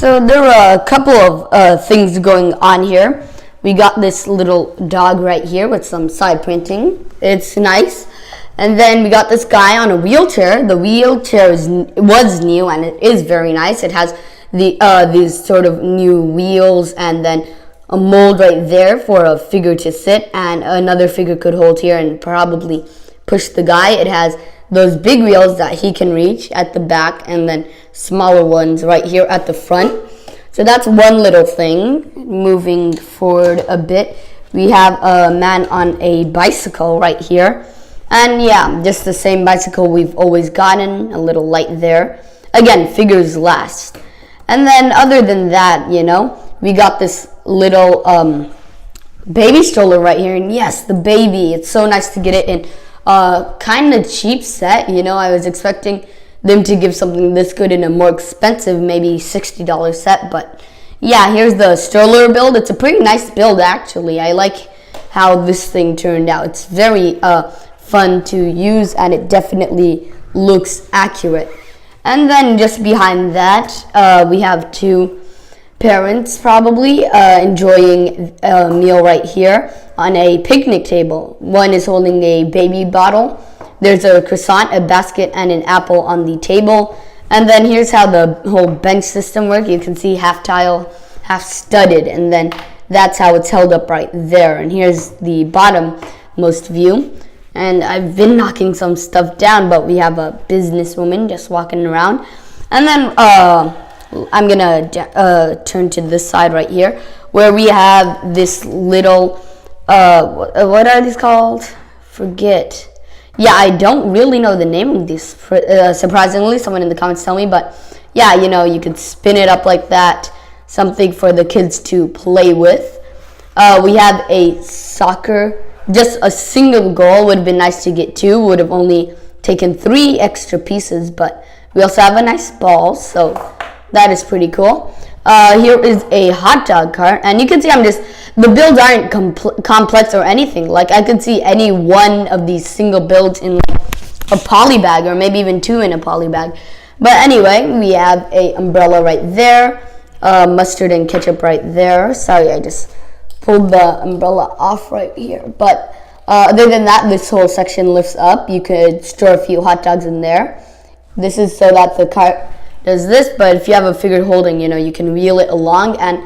So there are a couple of things going on here. We got this little dog right here with some side printing. It's nice. And then we got this guy on a wheelchair. The wheelchair was new and it is very nice. It has these sort of new wheels and then a mold right there for a figure to sit, and another figure could hold here and probably push the guy. It has those big wheels that he can reach at the back and then smaller ones right here at the front. So that's one little thing. Moving forward a bit, we have a man on a bicycle right here. And yeah, just the same bicycle we've always gotten, a little light there. Again, figures last. And then other than that, you know, we got this little baby stroller right here. And yes, the baby, it's so nice to get it in kind of cheap set. You know, I was expecting them to give something this good in a more expensive, maybe $60 set. But yeah, here's the stroller build. It's a pretty nice build, actually. I like how this thing turned out. It's very fun to use, and it definitely looks accurate. And then just behind that, we have two parents probably enjoying a meal right here on a picnic table. One is holding a baby bottle. There's a croissant, a basket, and an apple on the table. And then here's how the whole bench system works. You can see half tile, half studded, and then that's how it's held up right there. And here's the bottom-most view. And I've been knocking some stuff down, but we have a businesswoman just walking around. And then I'm gonna turn to this side right here, where we have this little what are these called? Forget. Yeah, I don't really know the name of these. Surprisingly, someone in the comments tell me. But yeah, you know, you could spin it up like that. Something for the kids to play with. We have a soccer. Just a single goal would have been nice to get two. Would have only taken 3 extra pieces, but we also have a nice ball, so that is pretty cool. Here is a hot dog cart, and you can see the builds aren't complex or anything. Like, I could see any one of these single builds in like a poly bag, or maybe even 2 in a poly bag. But anyway, we have a umbrella right there, mustard and ketchup right there. Sorry, I just pulled the umbrella off right here. But other than that, this whole section lifts up. You could store a few hot dogs in there. This is so that the cart does this, but if you have a figure holding, you know, you can wheel it along. And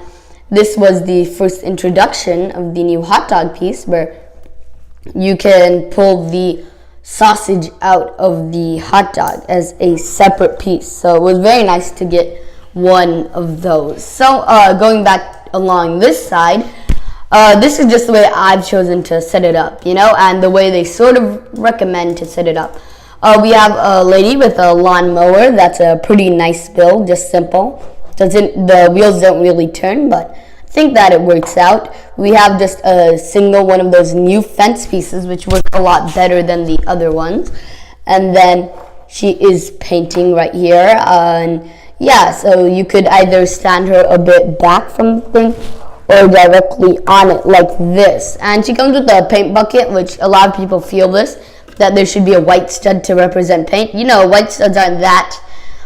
this was the first introduction of the new hot dog piece, where you can pull the sausage out of the hot dog as a separate piece. So it was very nice to get one of those. So going back along this side, this is just the way I've chosen to set it up, you know, and the way they sort of recommend to set it up. We have a lady with a lawnmower. That's a pretty nice build, just simple. The wheels don't really turn, but I think that it works out. We have just a single one of those new fence pieces, which work a lot better than the other ones. And then she is painting right here. And yeah, so you could either stand her a bit back from the thing or directly on it like this. And she comes with a paint bucket, which a lot of people feel this, that there should be a white stud to represent paint. You know, white studs aren't that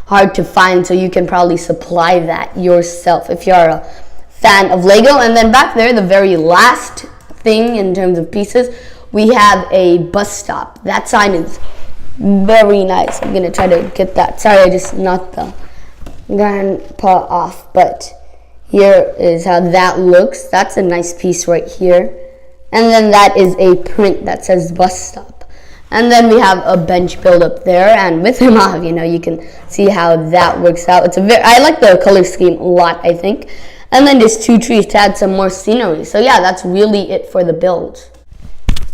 hard to find, so you can probably supply that yourself if you're a fan of Lego. And then back there, the very last thing in terms of pieces, we have a bus stop. That sign is very nice. I'm gonna try to get that. Sorry, I just knocked the grandpa off, but here is how that looks. That's a nice piece right here. And then that is a print that says bus stop. And then we have a bench build up there, and with him off, you know, you can see how that works out. I like the color scheme a lot, I think. And then there's 2 trees to add some more scenery. So yeah, that's really it for the build.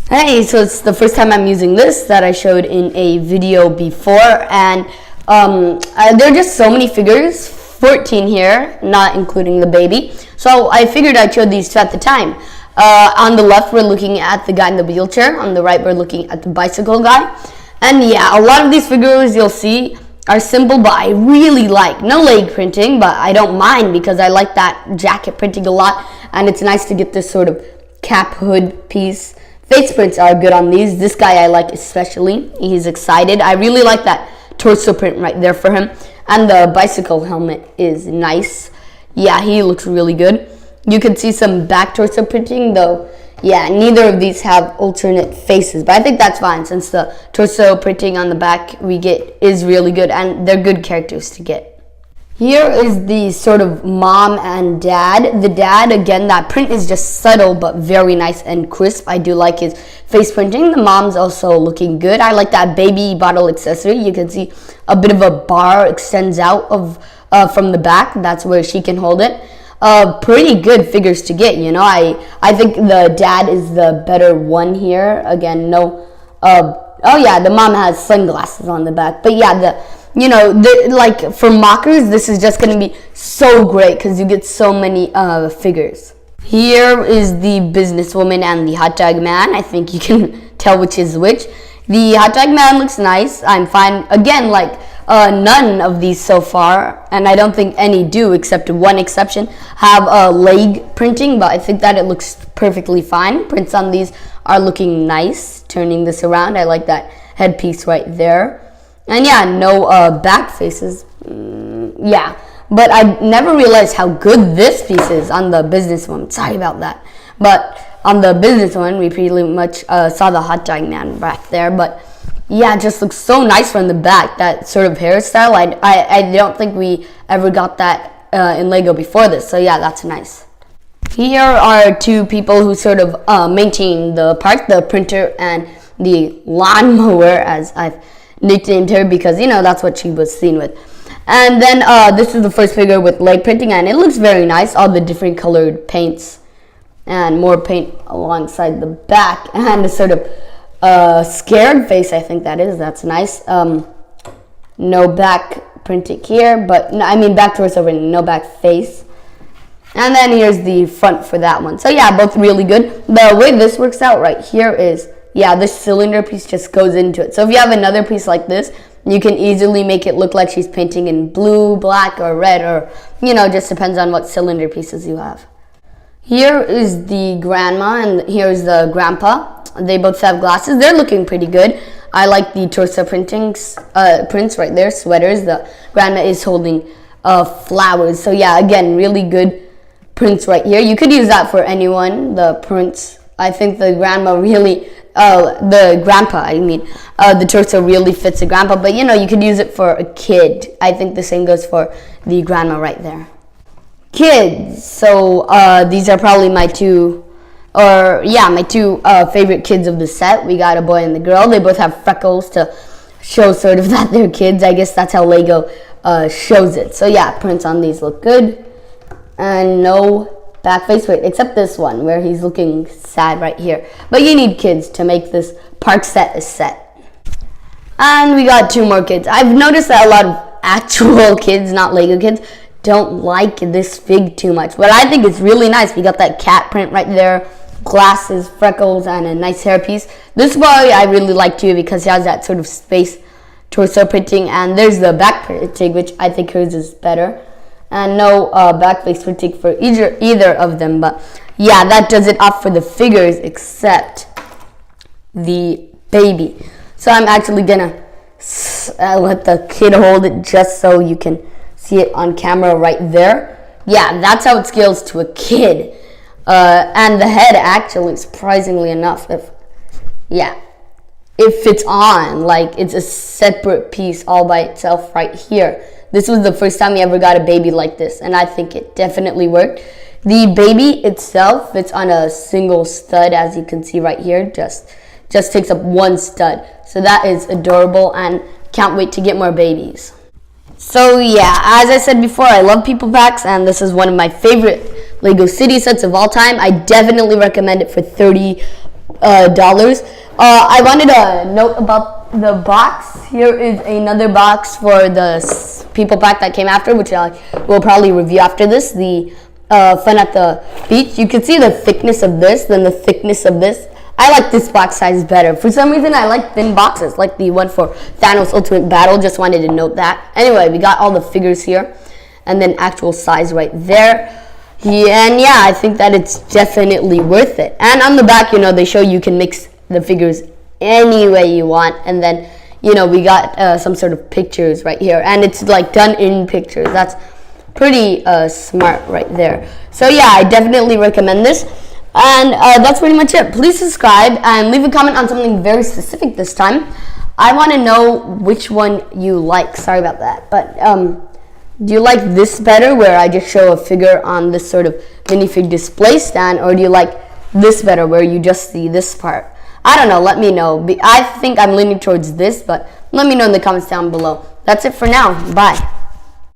Hey, so it's the first time I'm using this that I showed in a video before, and there are just so many figures, 14 here, not including the baby. So I figured I'd show these 2 at the time. On the left, we're looking at the guy in the wheelchair. On the right, we're looking at the bicycle guy. And yeah, a lot of these figures you'll see are simple, but I really like. No leg printing, but I don't mind because I like that jacket printing a lot. And it's nice to get this sort of cap hood piece. Face prints are good on these. This guy I like especially. He's excited. I really like that torso print right there for him. And the bicycle helmet is nice. yeah, he looks really good. You can see some back torso printing, though. Yeah, neither of these have alternate faces, but I think that's fine since the torso printing on the back we get is really good, and they're good characters to get. Here is the sort of mom and dad. The dad, again, that print is just subtle but very nice and crisp. I do like his face printing. The mom's also looking good. I like that baby bottle accessory. You can see a bit of a bar extends out from the back. That's where she can hold it. Pretty good figures to get, you know. I think the dad is the better one here. Again, no. Oh yeah, the mom has sunglasses on the back. But yeah, like for mockers, this is just gonna be so great because you get so many figures. Here is the businesswoman and the hot dog man. I think you can tell which is which. The hot dog man looks nice. I'm fine. Again, like none of these so far, and I don't think any do, except one exception, have a leg printing, but I think that it looks perfectly fine. Prints on these are looking nice. Turning this around, I like that headpiece right there. And yeah, no back faces. Yeah, but I never realized how good this piece is on the business one. Sorry about that. But on the business one, we pretty much saw the hot dog man back there. But yeah, it just looks so nice from the back. That sort of hairstyle. I don't think we ever got that in Lego before this. So yeah, that's nice. Here are two people who sort of maintain the park, the printer and the lawnmower, as I've nicknamed her because, you know, that's what she was seen with. And then this is the first figure with leg printing, and it looks very nice. All the different colored paints and more paint alongside the back, and a sort of scared face, I think that is. That's nice. No back printing here, but I mean back torso and no back face. And then here's the front for that one. So yeah, both really good. The way this works out right here is, yeah, this cylinder piece just goes into it. So if you have another piece like this, you can easily make it look like she's painting in blue, black, or red, or, you know, just depends on what cylinder pieces you have. Here is the grandma, and here's the grandpa. They both have glasses. They're looking pretty good. I like the torso prints right there, sweaters. The grandma is holding flowers. So yeah, again, really good prints right here. You could use that for anyone, the prints. I think the grandma really, the grandpa, the torso really fits the grandpa. But, you know, you could use it for a kid. I think the same goes for the grandma right there. Kids. So these are probably my two favorite kids of the set. We got a boy and the girl. They both have freckles to show sort of that they're kids. I guess that's how Lego shows it. So yeah, prints on these look good. And no back face weight, except this one where he's looking sad right here. But you need kids to make this park set a set. And we got two more kids. I've noticed that a lot of actual kids, not Lego kids, don't like this fig too much. But I think it's really nice. We got that cat print right there, glasses, freckles, and a nice hairpiece. This boy I really like too because he has that sort of space torso printing. And there's the back printing, which I think hers is better. And no back face printing for either of them. But yeah, that does it off for the figures except the baby. So I'm actually gonna let the kid hold it just so you can see it on camera right there. Yeah, that's how it scales to a kid. And the head actually, surprisingly enough, it fits on. Like, it's a separate piece all by itself right here. This was the first time we ever got a baby like this, and I think it definitely worked. The baby itself fits on a single stud, as you can see right here. Just takes up one stud. So that is adorable, and can't wait to get more babies. So yeah, as I said before, I love People Packs, and this is one of my favorite Lego City sets of all time. I definitely recommend it for $30. I wanted to note about the box. Here is another box for the People Pack that came after, which I will probably review after this. The Fun at the Beach. You can see the thickness of this, then the thickness of this. I like this box size better. For some reason, I like thin boxes, like the one for Thanos Ultimate Battle. Just wanted to note that. Anyway, we got all the figures here, and then actual size right there. And yeah, I think that it's definitely worth it. And on the back, you know, they show you can mix the figures any way you want. And then, you know, we got some sort of pictures right here, and it's like done in pictures. That's pretty smart right there. So yeah, I definitely recommend this. And that's pretty much it. Please subscribe and leave a comment on something very specific this time. I want to know which one you like. Sorry about that. But do you like this better, where I just show a figure on this sort of minifig display stand, or do you like this better, where you just see this part? I don't know. Let me know. I think I'm leaning towards this, but let me know in the comments down below. That's it for now. Bye.